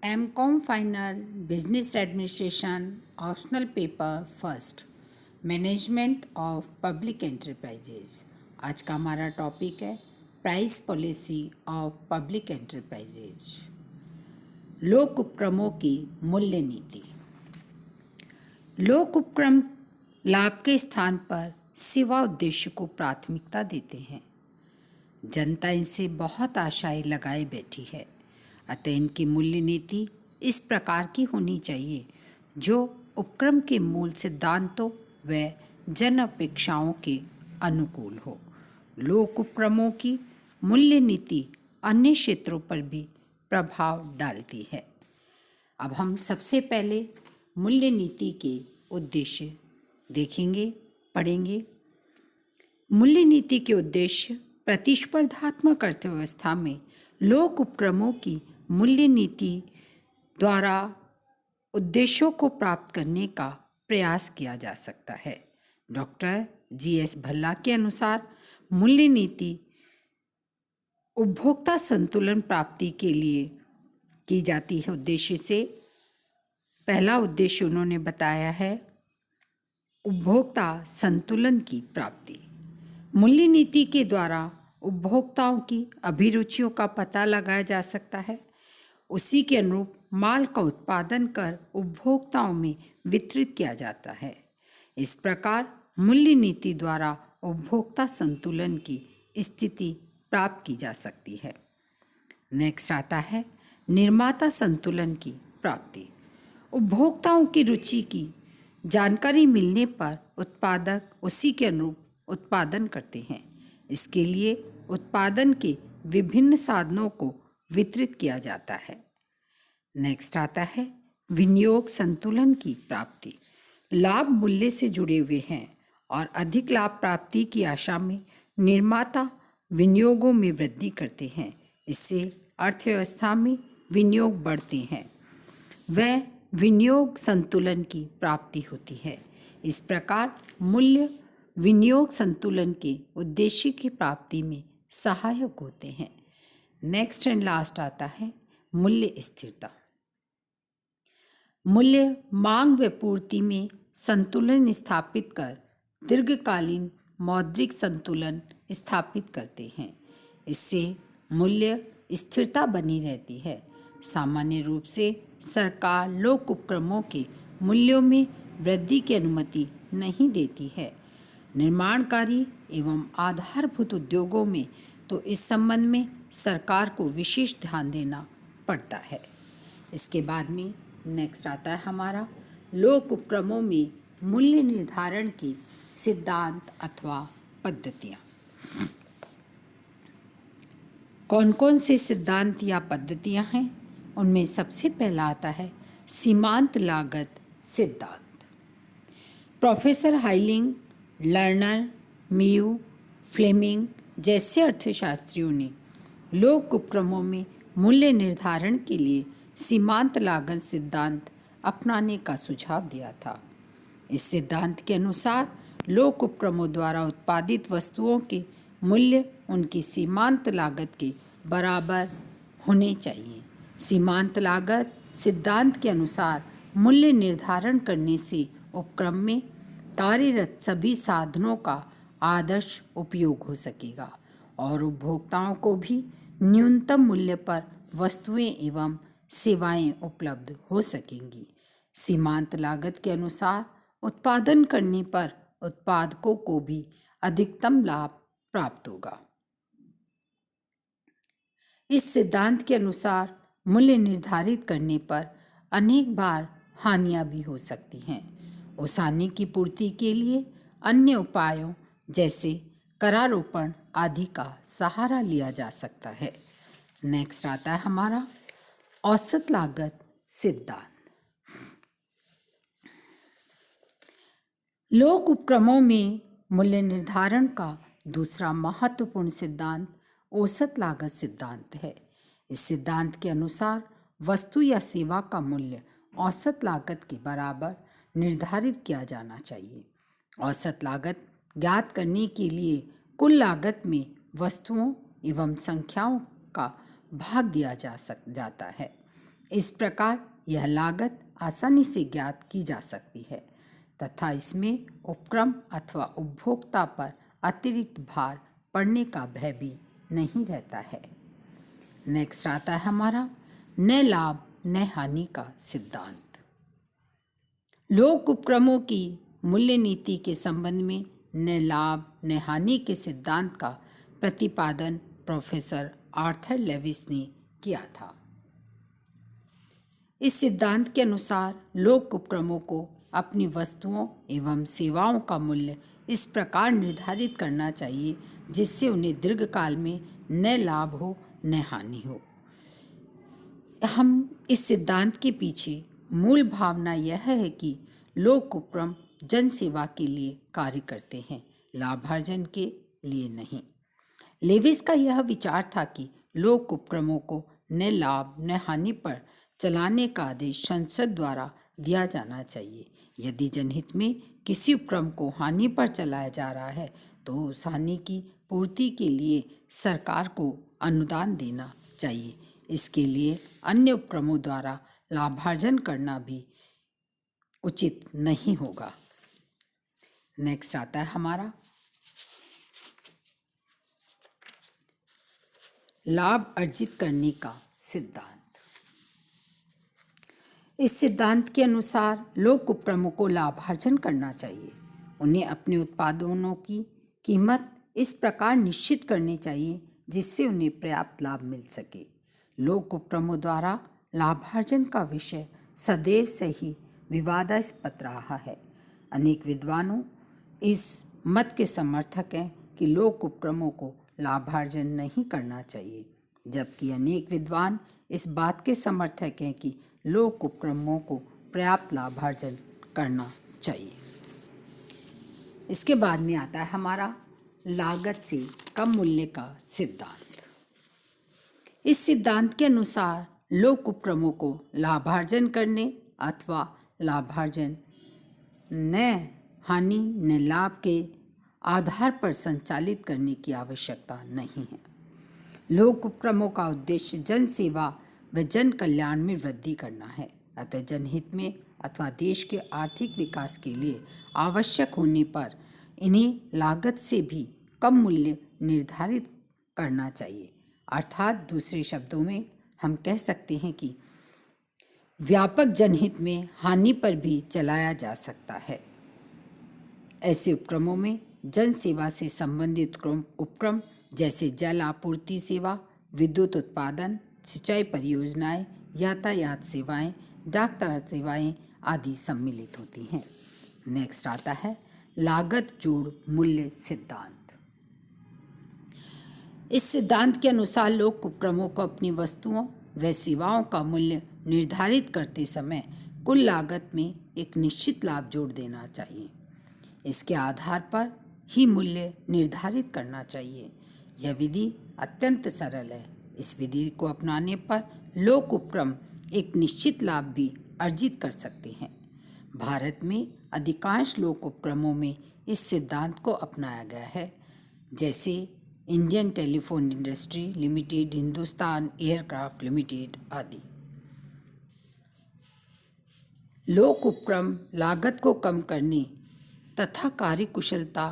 MCom final business administration optional paper first management of public enterprises. आज का हमारा topic है price policy of public enterprises. लोक उपक्रमों की मूल्य नीति। लोक उपक्रम लाभ के स्थान पर सेवा उद्देश्य को प्राथमिकता देते हैं। जनता इनसे बहुत आशाएं लगाए बैठी है, अतः इनकी मूल्य नीति इस प्रकार की होनी चाहिए जो उपक्रम के मूल सिद्धांतों व जन अपेक्षाओं के अनुकूल हो। लोक उपक्रमों की मूल्य नीति अन्य क्षेत्रों पर भी प्रभाव डालती है। अब हम सबसे पहले मूल्य नीति के उद्देश्य देखेंगे, पढ़ेंगे। मूल्य नीति के उद्देश्य प्रतिस्पर्धात्मक अर्थव्यवस्था में लोक उपक्रमों की मूल्य नीति द्वारा उद्देश्यों को प्राप्त करने का प्रयास किया जा सकता है। Doctor GS. भल्ला के अनुसार मूल्य नीति उपभोक्ता संतुलन प्राप्ति के लिए की जाती है। उद्देश्य से पहला उद्देश्य उन्होंने बताया है उपभोक्ता संतुलन की प्राप्ति। मूल्य नीति के द्वारा उपभोक्ताओं की अभिरुचियों का पता लगाया जा सकता है, उसी के अनुरूप माल का उत्पादन कर उपभोक्ताओं में वितरित किया जाता है। इस प्रकार मूल्य नीति द्वारा उपभोक्ता संतुलन की स्थिति प्राप्त की जा सकती है। नेक्स्ट आता है निर्माता संतुलन की प्राप्ति। उपभोक्ताओं की रुचि की जानकारी मिलने पर उत्पादक उसी के अनुरूप उत्पादन करते हैं। इसके लिए उत्पादन के विभिन्न साधनों को वितरित किया जाता है। नेक्स्ट आता है विनियोग संतुलन की प्राप्ति। लाभ मूल्य से जुड़े हुए हैं और अधिक लाभ प्राप्ति की आशा में निर्माता विनियोगों में वृद्धि करते हैं। इससे अर्थव्यवस्था में विनियोग बढ़ते हैं, वह विनियोग संतुलन की प्राप्ति होती है। इस प्रकार मूल्य विनियोग संतुलन के उद्देश्य की प्राप्ति में सहायक होते हैं। नेक्स्ट एंड लास्ट आता है मूल्य स्थिरता। मूल्य मांग व पूर्ति में संतुलन स्थापित कर दीर्घकालीन मौद्रिक संतुलन स्थापित करते हैं। इससे मूल्य स्थिरता बनी रहती है। सामान्य रूप से सरकार लोक उपक्रमों के मूल्यों में वृद्धि की अनुमति नहीं देती है। निर्माणकारी एवं आधारभूत उद्योगों में तो इस संबंध में सरकार को विशेष ध्यान देना पड़ता है। इसके बाद में नेक्स्ट आता है हमारा लोक उपक्रमों में मूल्य निर्धारण के सिद्धांत अथवा पद्धतियाँ। कौन कौन से सिद्धांत या पद्धतियाँ हैं? उनमें सबसे पहला आता है सीमांत लागत सिद्धांत। प्रोफेसर हाइलिंग, लर्नर, मियू, फ्लेमिंग जैसे अर्थशास्त्रियों ने लोक उपक्रमों में मूल्य निर्धारण के लिए सीमांत लागत सिद्धांत अपनाने का सुझाव दिया था। इस सिद्धांत के अनुसार लोक उपक्रमों द्वारा उत्पादित वस्तुओं के मूल्य उनकी सीमांत लागत के बराबर होने चाहिए। सीमांत लागत सिद्धांत के अनुसार मूल्य निर्धारण करने से उपक्रम में कार्यरत सभी साधनों का आदर्श उपयोग हो सकेगा और उपभोक्ताओं को भी न्यूनतम मूल्य पर वस्तुएं एवं सेवाएं उपलब्ध हो सकेंगी। सीमांत लागत के अनुसार उत्पादन करने पर उत्पादकों को भी अधिकतम लाभ प्राप्त होगा। इस सिद्धांत के अनुसार मूल्य निर्धारित करने पर अनेक बार हानियां भी हो सकती हैं। उस हानि की पूर्ति के लिए अन्य उपायों जैसे करारोपण आदि का सहारा लिया जा सकता है। नेक्स्ट आता है हमारा औसत लागत सिद्धांत। लोक उपक्रमों में मूल्य निर्धारण का दूसरा महत्वपूर्ण सिद्धांत औसत लागत सिद्धांत है। इस सिद्धांत के अनुसार वस्तु या सेवा का मूल्य औसत लागत के बराबर निर्धारित किया जाना चाहिए। औसत लागत ज्ञात करने के लिए कुल लागत में वस्तुओं एवं संख्याओं का भाग दिया जाता है। इस प्रकार यह लागत आसानी से ज्ञात की जा सकती है तथा इसमें उपक्रम अथवा उपभोक्ता पर अतिरिक्त भार पड़ने का भय भी नहीं रहता है। नेक्स्ट आता है हमारा न लाभ न हानि का सिद्धांत। लोक उपक्रमों की मूल्य नीति के संबंध में न लाभ न हानि के सिद्धांत का प्रतिपादन प्रोफेसर आर्थर लेविस ने किया था। इस सिद्धांत के अनुसार लोक उपक्रमों को अपनी वस्तुओं एवं सेवाओं का मूल्य इस प्रकार निर्धारित करना चाहिए जिससे उन्हें दीर्घकाल में न लाभ हो न हानि हो। हम इस सिद्धांत के पीछे मूल भावना यह है कि लोक उपक्रम जन सेवा के लिए कार्य करते हैं, लाभार्जन के लिए नहीं। लेविस का यह विचार था कि लोक उपक्रमों को न लाभ न हानि पर चलाने का आदेश संसद द्वारा दिया जाना चाहिए। यदि जनहित में किसी उपक्रम को हानि पर चलाया जा रहा है तो उस हानि की पूर्ति के लिए सरकार को अनुदान देना चाहिए। इसके लिए अन्य उपक्रमों द्वारा लाभार्जन करना भी उचित नहीं होगा। नेक्स्ट आता है हमारा लाभ अर्जित करने का सिद्धांत। इस सिद्धांत के अनुसार लोक उपक्रमों को लाभार्जन करना चाहिए। उन्हें अपने उत्पादों की कीमत इस प्रकार निश्चित करनी चाहिए जिससे उन्हें पर्याप्त लाभ मिल सके। लोक उपक्रमों द्वारा लाभार्जन का विषय सदैव से ही विवादास्पद रहा है। अनेक विद्वानों इस मत के समर्थक हैं कि लोक उपक्रमों को लाभार्जन नहीं करना चाहिए, जबकि अनेक विद्वान इस बात के समर्थक हैं कि लोक उपक्रमों को पर्याप्त लाभार्जन करना चाहिए। इसके बाद में आता है हमारा लागत से कम मूल्य का सिद्धांत। इस सिद्धांत के अनुसार लोक उपक्रमों को लाभार्जन करने अथवा लाभार्जन न हानि न लाभ के आधार पर संचालित करने की आवश्यकता नहीं है। लोक उपक्रमों का उद्देश्य जन सेवा व जन कल्याण में वृद्धि करना है, अतः जनहित में अथवा देश के आर्थिक विकास के लिए आवश्यक होने पर इन्हें लागत से भी कम मूल्य निर्धारित करना चाहिए। अर्थात दूसरे शब्दों में हम कह सकते हैं कि व्यापक जनहित में हानि पर भी चलाया जा सकता है। ऐसे उपक्रमों में जन सेवा से संबंधित उपक्रम जैसे जल आपूर्ति सेवा, विद्युत उत्पादन, सिंचाई परियोजनाएं, यातायात सेवाएं, डाक सेवाएं आदि सम्मिलित होती हैं। नेक्स्ट आता है लागत जोड़ मूल्य सिद्धांत। इस सिद्धांत के अनुसार लोक उपक्रमों को अपनी वस्तुओं व सेवाओं का मूल्य निर्धारित करते समय कुल लागत में एक निश्चित लाभ जोड़ देना चाहिए। इसके आधार पर ही मूल्य निर्धारित करना चाहिए। यह विधि अत्यंत सरल है। इस विधि को अपनाने पर लोक उपक्रम एक निश्चित लाभ भी अर्जित कर सकते हैं। भारत में अधिकांश लोक उपक्रमों में इस सिद्धांत को अपनाया गया है, जैसे Indian telephone industry limited, Hindustan aircraft limited आदि। लोक उपक्रम लागत को कम करने तथा कार्यकुशलता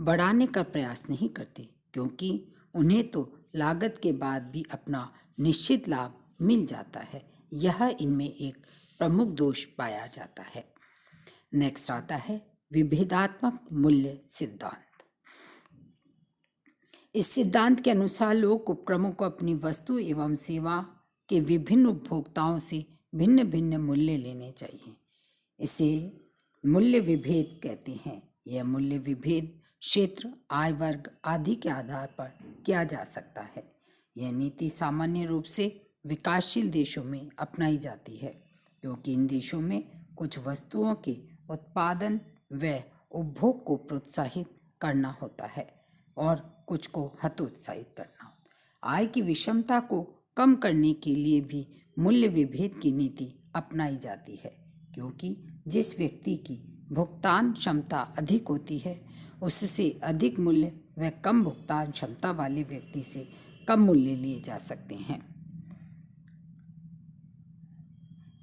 बढ़ाने का प्रयास नहीं करते, क्योंकि उन्हें तो लागत के बाद भी अपना निश्चित लाभ मिल जाता है। यह इनमें एक प्रमुख दोष पाया जाता है। नेक्स्ट आता है विभेदात्मक मूल्य सिद्धांत। इस सिद्धांत के अनुसार लोक उपक्रमों को अपनी वस्तु एवं सेवा के विभिन्न उपभोक्ताओं से भिन्न भिन्न मूल्य लेने चाहिए। इसे मूल्य विभेद कहते हैं। यह मूल्य विभेद क्षेत्र, आय वर्ग आदि के आधार पर किया जा सकता है। यह नीति सामान्य रूप से विकासशील देशों में अपनाई जाती है, क्योंकि इन देशों में कुछ वस्तुओं के उत्पादन व उपभोग को प्रोत्साहित करना होता है और कुछ को हतोत्साहित करना। आय की विषमता को कम करने के लिए भी मूल्य विभेद की नीति अपनाई जाती है, क्योंकि जिस व्यक्ति की भुगतान क्षमता अधिक होती है उससे अधिक मूल्य व कम भुगतान क्षमता वाले व्यक्ति से कम मूल्य लिए जा सकते हैं।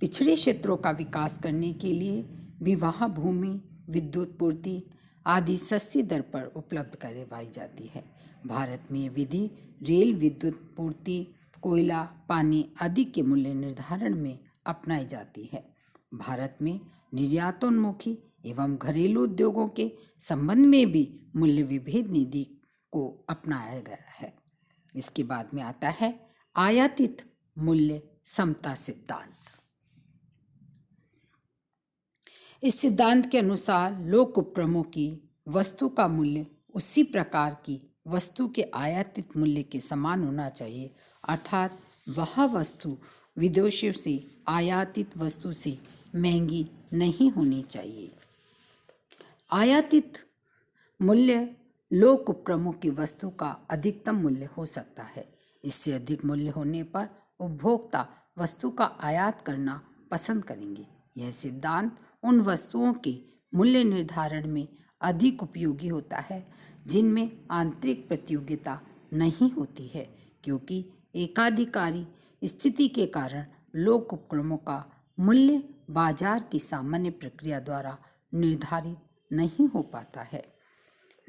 पिछड़े क्षेत्रों का विकास करने के लिए भी वहाँ भूमि, विद्युत पूर्ति आदि सस्ती दर पर उपलब्ध करवाई जाती है। भारत में ये विधि रेल, विद्युत पूर्ति, कोयला, पानी आदि के मूल्य निर्धारण में अपनाई जाती है। भारत में निर्यातोन्मुखी एवं घरेलू उद्योगों के संबंध में भी मूल्य विभेद नीति को अपनाया गया है। इसके बाद में आता है आयातित मूल्य समता सिद्धांत। इस सिद्धांत के अनुसार लोक उपक्रमों की वस्तु का मूल्य उसी प्रकार की वस्तु के आयातित मूल्य के समान होना चाहिए, अर्थात वह वस्तु विदेशों से आयातित वस्तु से महंगी नहीं होनी चाहिए। आयातित मूल्य लोक उपक्रमों की वस्तु का अधिकतम मूल्य हो सकता है। इससे अधिक मूल्य होने पर उपभोक्ता वस्तु का आयात करना पसंद करेंगे। यह सिद्धांत उन वस्तुओं के मूल्य निर्धारण में अधिक उपयोगी होता है जिनमें आंतरिक प्रतियोगिता नहीं होती है, क्योंकि एकाधिकारी स्थिति के कारण लोक उपक्रमों का मूल्य बाजार की सामान्य प्रक्रिया द्वारा निर्धारित नहीं हो पाता है।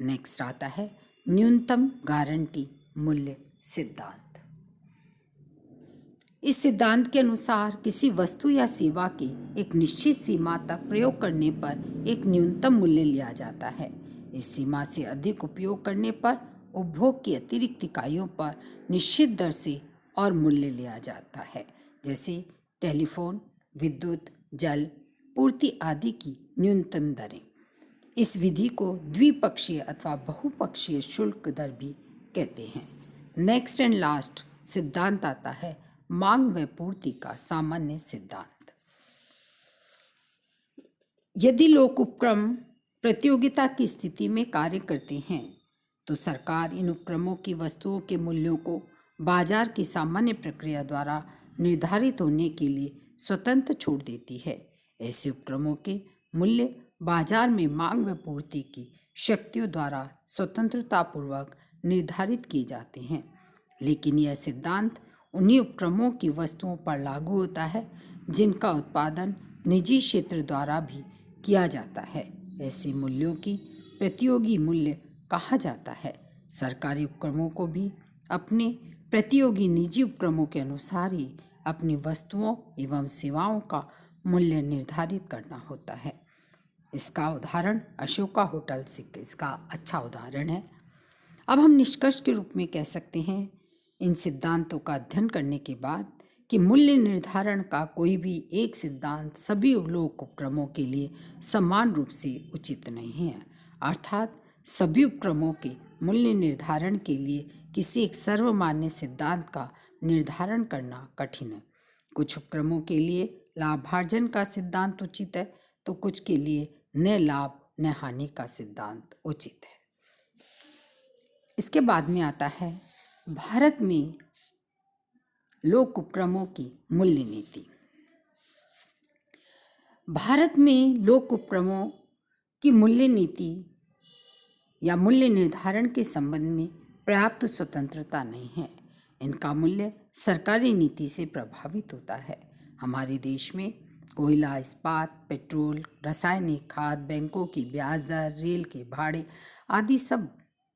नेक्स्ट आता है न्यूनतम गारंटी मूल्य सिद्धांत। इस सिद्धांत के अनुसार किसी वस्तु या सेवा के एक निश्चित सीमा तक प्रयोग करने पर एक न्यूनतम मूल्य लिया जाता है। इस सीमा से अधिक उपयोग करने पर उपभोग की अतिरिक्त इकाइयों पर निश्चित दर से और मूल्य लिया जाता है, जैसे टेलीफोन, विद्युत, जल पूर्ति आदि की न्यूनतम दरें। इस विधि को द्विपक्षीय अथवा बहुपक्षीय शुल्क दर भी कहते हैं। नेक्स्ट एंड लास्ट सिद्धांत आता है मांग व पूर्ति का सामान्य सिद्धांत। यदि लोक उपक्रम प्रतियोगिता की स्थिति में कार्य करते हैं तो सरकार इन उपक्रमों की वस्तुओं के मूल्यों को बाजार की सामान्य प्रक्रिया द्वारा निर्धारित होने के लिए स्वतंत्र छोड़ देती है। ऐसे उपक्रमों के मूल्य बाजार में मांग व पूर्ति की शक्तियों द्वारा स्वतंत्रतापूर्वक निर्धारित किए जाते हैं। लेकिन यह सिद्धांत उन्हीं उपक्रमों की वस्तुओं पर लागू होता है जिनका उत्पादन निजी क्षेत्र द्वारा भी किया जाता है। ऐसे मूल्यों की प्रतियोगी मूल्य कहा जाता है। सरकारी उपक्रमों को भी अपने प्रतियोगी निजी उपक्रमों के अनुसार ही अपनी वस्तुओं एवं सेवाओं का मूल्य निर्धारित करना होता है। इसका उदाहरण अशोका होटल इसका अच्छा उदाहरण है। अब हम निष्कर्ष के रूप में कह सकते हैं इन सिद्धांतों का अध्ययन करने के बाद कि मूल्य निर्धारण का कोई भी एक सिद्धांत सभी लोक उपक्रमों के लिए समान रूप से उचित नहीं है, अर्थात सभी उपक्रमों के मूल्य निर्धारण के लिए किसी एक सर्वमान्य सिद्धांत का निर्धारण करना कठिन है। कुछ उपक्रमों के लिए लाभार्जन का सिद्धांत उचित है तो कुछ के लिए न लाभ न हानि का सिद्धांत उचित है। इसके बाद में आता है भारत में लोक उपक्रमों की मूल्य नीति। भारत में लोक उपक्रमों की मूल्य नीति या मूल्य निर्धारण के संबंध में पर्याप्त स्वतंत्रता नहीं है। इनका मूल्य सरकारी नीति से प्रभावित होता है। हमारे देश में कोयला, इस्पात, पेट्रोल, रासायनिक खाद, बैंकों की ब्याज दर, रेल के भाड़े आदि सब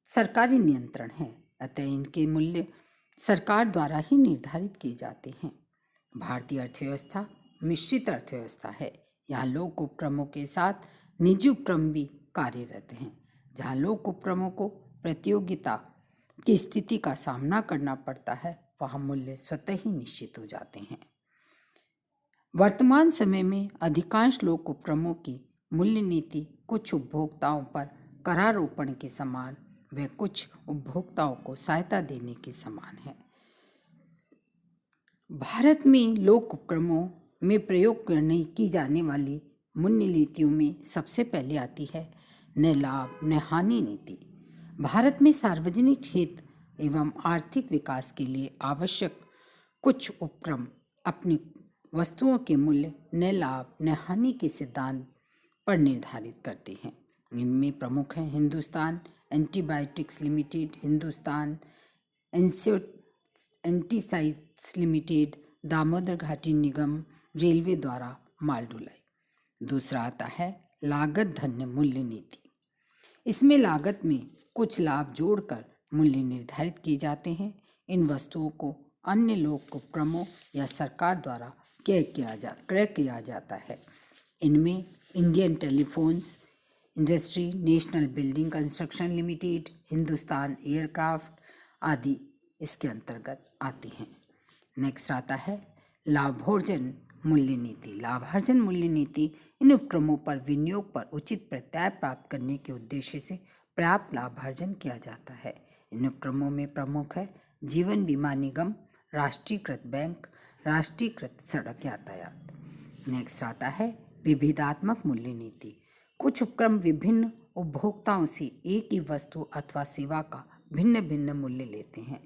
सरकारी नियंत्रण है। अतः इनके मूल्य सरकार द्वारा ही निर्धारित किए जाते हैं। भारतीय अर्थव्यवस्था मिश्रित अर्थव्यवस्था है। यहाँ लोक उपक्रमों के साथ निजी उपक्रम भी कार्यरत हैं। जहाँ लोक उपक्रमों को प्रतियोगिता की स्थिति का सामना करना पड़ता है वहाँ मूल्य स्वतः ही निश्चित हो जाते हैं। वर्तमान समय में अधिकांश लोक उपक्रमों की मूल्य नीति कुछ उपभोक्ताओं पर करारोपण के समान व कुछ उपभोक्ताओं को सहायता देने के समान है। भारत में लोक उपक्रमों में प्रयोग करने की जाने वाली मूल्य नीतियों में सबसे पहले आती है न लाभ न हानि नीति। भारत में सार्वजनिक हित एवं आर्थिक विकास के लिए आवश्यक कुछ उपक्रम अपनी वस्तुओं के मूल्य न लाभ न हानि के सिद्धांत पर निर्धारित करते हैं। इनमें प्रमुख हैं Hindustan Antibiotics Limited, Hindustan Antacids Limited, Damodar Ghati Nigam, railway द्वारा माल ढुलाई। दूसरा आता है लागत धन्य मूल्य नीति। इसमें लागत में कुछ लाभ जोड़कर मूल्य निर्धारित किए जाते हैं। इन वस्तुओं को अन्य लोग उपक्रमों या सरकार द्वारा क्रय किया जाता है। इनमें Indian telephones industry, national building construction limited, Hindustan aircraft आदि इसके अंतर्गत आती हैं। नेक्स्ट आता है लाभार्जन मूल्य नीति। लाभार्जन मूल्य नीति इन उपक्रमों पर विनियोग पर उचित प्रत्याय प्राप्त करने के उद्देश्य से पर्याप्त लाभार्जन किया जाता है। इन उपक्रमों में प्रमुख है जीवन बीमा निगम, राष्ट्रीयकृत बैंक, राष्ट्रीयकृत सड़क यातायात। नेक्स्ट आता है विविधात्मक मूल्य नीति। कुछ उपक्रम विभिन्न उपभोक्ताओं से एक ही वस्तु अथवा सेवा का भिन्न भिन्न मूल्य लेते हैं।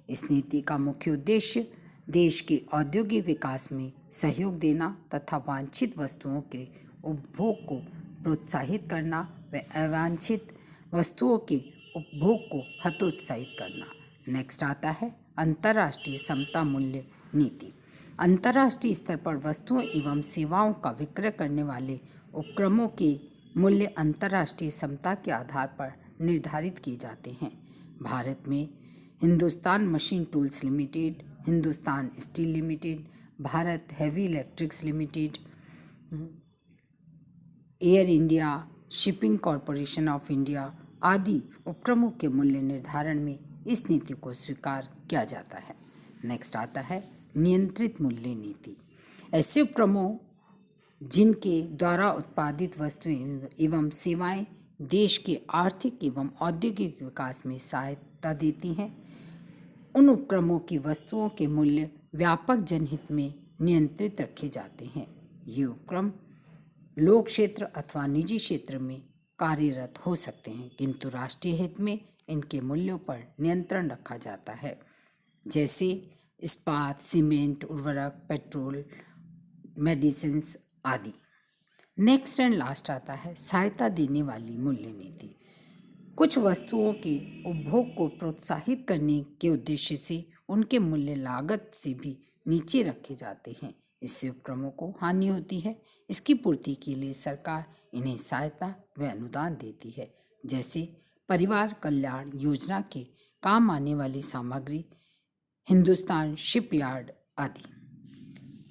इस नीति का मुख्य उद्देश्य देश के औद्योगिक विकास में सहयोग देना तथा वांछित वस्तुओं के उपभोग को प्रोत्साहित करना व अवांछित वस्तुओं के उपभोग को हतोत्साहित करना। नेक्स्ट आता है अंतर्राष्ट्रीय समता मूल्य नीति। अंतर्राष्ट्रीय स्तर पर वस्तुओं एवं सेवाओं का विक्रय करने वाले उपक्रमों के मूल्य अंतर्राष्ट्रीय समता के आधार पर निर्धारित किए जाते हैं। भारत में Hindustan machine tools limited, Hindustan steel limited, Bharat heavy electrics limited, air India, shipping corporation of India आदि उपक्रमों के मूल्य निर्धारण में इस नीति को स्वीकार किया जाता है। नेक्स्ट आता है नियंत्रित मूल्य नीति। ऐसे उपक्रमों जिनके द्वारा उत्पादित वस्तुएं एवं सेवाएं देश के आर्थिक एवं औद्योगिक विकास में सहायता देती हैं, उन उपक्रमों की वस्तुओं के मूल्य व्यापक जनहित में नियंत्रित रखे जाते हैं। ये उपक्रम लोक क्षेत्र अथवा निजी क्षेत्र में कार्यरत हो सकते हैं, किंतु राष्ट्रीय हित में इनके मूल्यों पर नियंत्रण रखा जाता है, जैसे इस्पात, सीमेंट, उर्वरक, पेट्रोल, मेडिसिन्स आदि। नेक्स्ट एंड लास्ट आता है सहायता देने वाली मूल्य नीति। कुछ वस्तुओं के उपभोग को प्रोत्साहित करने के उद्देश्य से उनके मूल्य लागत से भी नीचे रखे जाते हैं। इससे उपक्रमों को हानि होती है। इसकी पूर्ति के लिए सरकार इन्हें सहायता व अनुदान देती है, जैसे परिवार कल्याण योजना के काम आने वाली सामग्री, हिंदुस्तान शिपयार्ड आदि।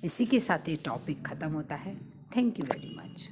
इसी के साथ ये टॉपिक ख़त्म होता है। Thank you very much.